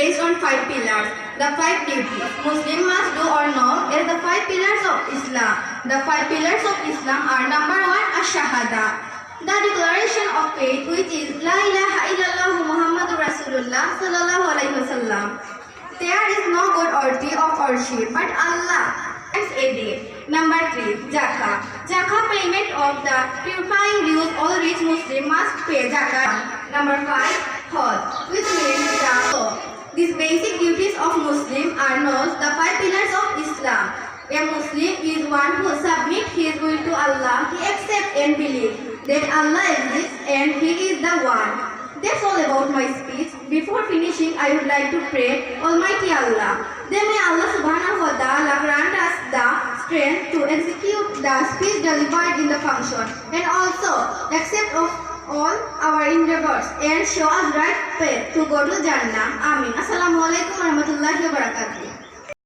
based on 5 pillars. The 5 duties Muslim must do or know is the 5 pillars of Islam. The 5 pillars of Islam are: number 1, Ash-Shahada, the declaration of faith, which is La ilaha illallah Muhammadur Rasulullah sallallahu alaihi wasallam. There is no god worthy of worship but Allah and a day. Number 3, Zakah. Zakah, payment of the purifying dues all rich Muslim must pay Zakah. Number 5, Hajj, which means the law. These basic duties of Muslim are known the 5 pillars of Islam. A Muslim is one who submits his will to Allah. He accepts and believes that Allah exists and He is the one. That's all about my speech. Before finishing, I would like to pray Almighty Allah. Then may Allah subhanahu wa ta'ala grant us the strength to execute the speech delivered in the function, and also accept of all our endeavors and show us right path to go to Jannah. Amin. Assalamualaikum warahmatullahi wabarakatuh.